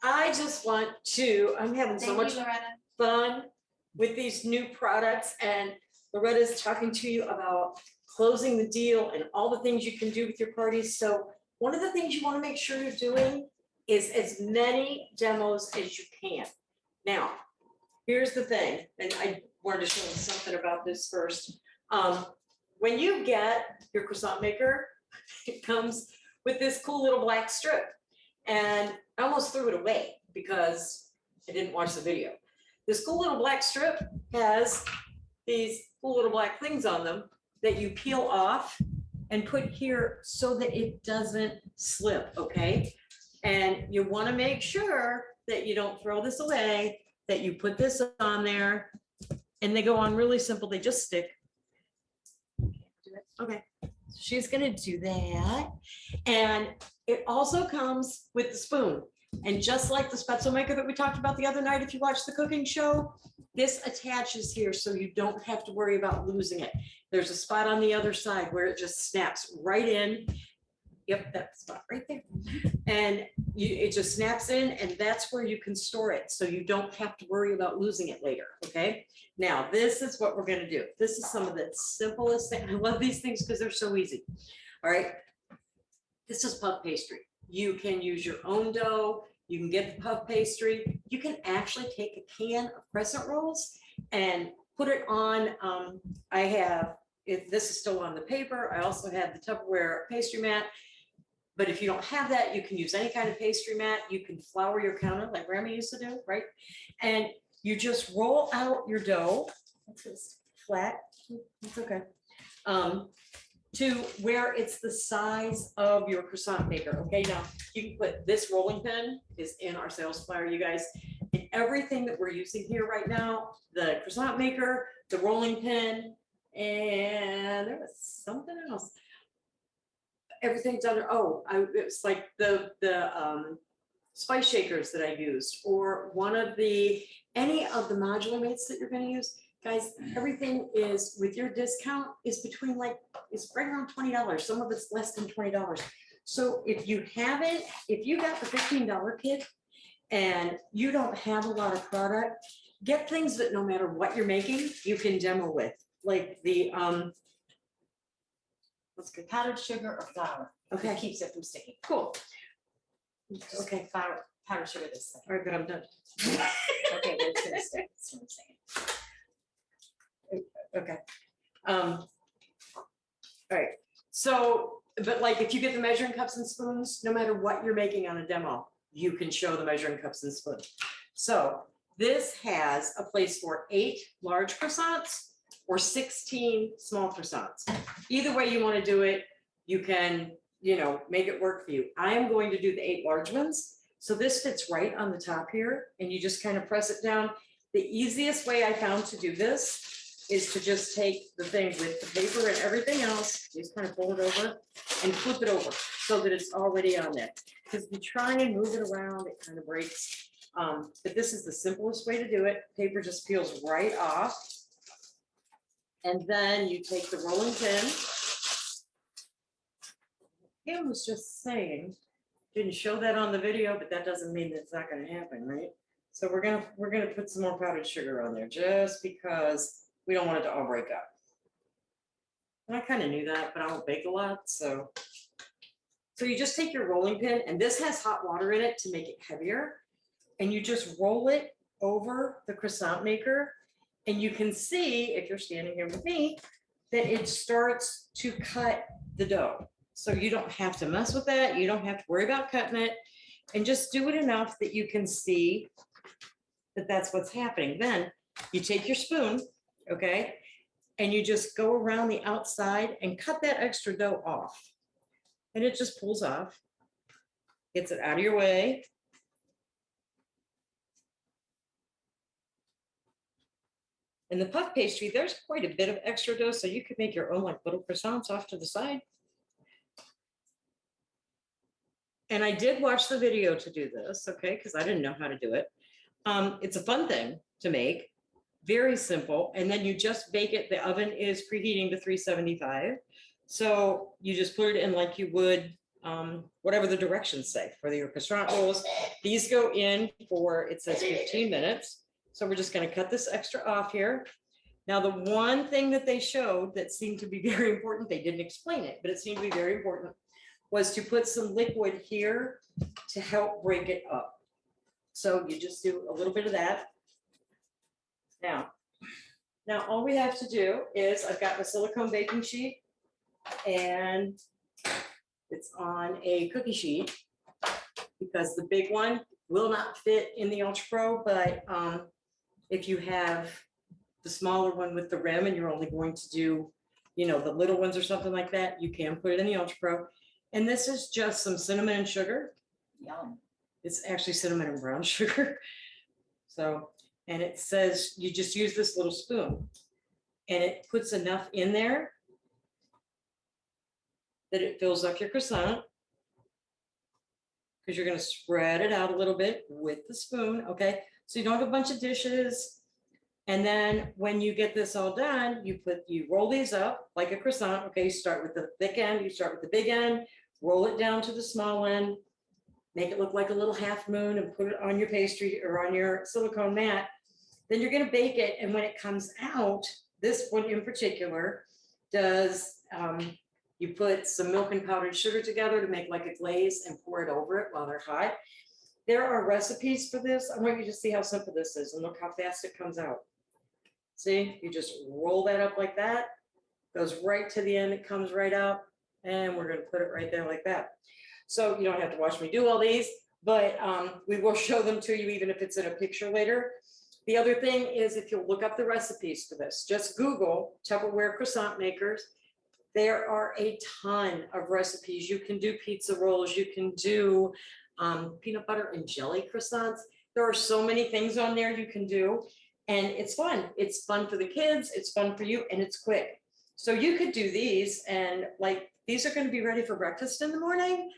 I just want to, I'm having so much fun with these new products, and Loretta's talking to you about closing the deal and all the things you can do with your parties. So one of the things you want to make sure you're doing is as many demos as you can. Now, here's the thing, and I wanted to show you something about this first. When you get your croissant maker, it comes with this cool little black strip. And I almost threw it away because I didn't watch the video. This cool little black strip has these cool little black things on them that you peel off and put here so that it doesn't slip, okay? And you want to make sure that you don't throw this away, that you put this on there, and they go on really simple. They just stick. Okay, so she's gonna do that. And it also comes with the spoon. And just like the spatula maker that we talked about the other night, if you watched the cooking show, this attaches here so you don't have to worry about losing it. There's a spot on the other side where it just snaps right in. Yep, that spot right there. And it just snaps in, and that's where you can store it. So you don't have to worry about losing it later, okay? Now, this is what we're gonna do. This is some of the simplest things. I love these things because they're so easy. All right, this is puff pastry. You can use your own dough. You can get the puff pastry. You can actually take a can of crescent rolls and put it on. I have, if this is still on the paper, I also have the Tupperware pastry mat. But if you don't have that, you can use any kind of pastry mat. You can flour your counter like Grandma used to do, right? And you just roll out your dough. That's just flat. It's okay. To where it's the size of your croissant maker. Okay, now you can put this rolling pin is in our sales flyer, you guys. And everything that we're using here right now, the croissant maker, the rolling pin, and there was something else. Everything's under, it was like the spice shakers that I used, or any of the modular mates that you're gonna use. Guys, everything is, with your discount, is between it's right around $20. Some of it's less than $20. So if you haven't, if you got the $15 kit and you don't have a lot of product, get things that no matter what you're making, you can demo with. Like the, let's go powdered sugar or flour. Okay. It keeps it from sticking. Cool. Just Okay. Powdered sugar this thing. All right, but I'm done. Okay, but it's gonna stick. That's what I'm saying. Okay. All right. So, but like if you get the measuring cups and spoons, no matter what you're making on a demo, you can show the measuring cups and spoons. So this has a place for 8 large croissants or 16 small croissants. Either way you want to do it, you can, make it work for you. I am going to do the 8 large ones. So this fits right on the top here, and you just kind of press it down. The easiest way I found to do this is to just take the thing with the paper and everything else, just kind of fold it over and flip it over so that it's already on there. Because if you try and move it around, it kind of breaks. But this is the simplest way to do it. Paper just peels right off. And then you take the rolling pin. Kim was just saying, didn't show that on the video, but that doesn't mean that it's not going to happen, right? So we're gonna put some more powdered sugar on there just because we don't want it to all break up. And I kind of knew that, but I don't bake a lot, so you just take your rolling pin, and this has hot water in it to make it heavier, and you just roll it over the croissant maker, and you can see, if you're standing here with me, that it starts to cut the dough. So you don't have to mess with that. You don't have to worry about cutting it, and just do it enough that you can see that that's what's happening. Then you take your spoon, okay, and you just go around the outside and cut that extra dough off. And it just pulls off, gets it out of your way. And the puff pastry, there's quite a bit of extra dough, so you could make your own like little croissants off to the side. And I did watch the video to do this, okay, because I didn't know how to do it. It's a fun thing to make, very simple. And then you just bake it. The oven is preheating to 375. So you just put it in like you would whatever the directions say for your croissant rolls. These go in for, it says 15 minutes. So we're just going to cut this extra off here. Now, the one thing that they showed that seemed to be very important, they didn't explain it, but it seemed to be very important, was to put some liquid here to help break it up. So you just do a little bit of that. Now all we have to do is, I've got the silicone baking sheet and it's on a cookie sheet because the big one will not fit in the Ultra Pro, but if you have the smaller one with the rim and you're only going to do, you know, the little ones or something like that, you can put it in the Ultra Pro. And this is just some cinnamon and sugar. Yum. It's actually cinnamon and brown sugar. So, and it says you just use this little spoon and it puts enough in there that it fills up your croissant, because you're going to spread it out a little bit with the spoon. Okay, so you don't have a bunch of dishes. And then when you get this all done, you roll these up like a croissant. Okay, you start with the thick end, you start with the big end, roll it down to the small end, make it look like a little half moon and put it on your pastry or on your silicone mat. Then you're going to bake it. And when it comes out, this one in particular does, you put some milk and powdered sugar together to make like a glaze and pour it over it while they're hot. There are recipes for this. I want you to see how simple this is and look how fast it comes out. See, you just roll that up like that, goes right to the end, it comes right out, and we're going to put it right there like that. So you don't have to watch me do all these, but we will show them to you even if it's in a picture later. The other thing is, if you'll look up the recipes for this, just Google Tupperware croissant makers. There are a ton of recipes. You can do pizza rolls, you can do peanut butter and jelly croissants. There are so many things on there you can do. And it's fun. It's fun for the kids. It's fun for you, and it's quick. So you could do these, and like these are going to be ready for breakfast in the morning.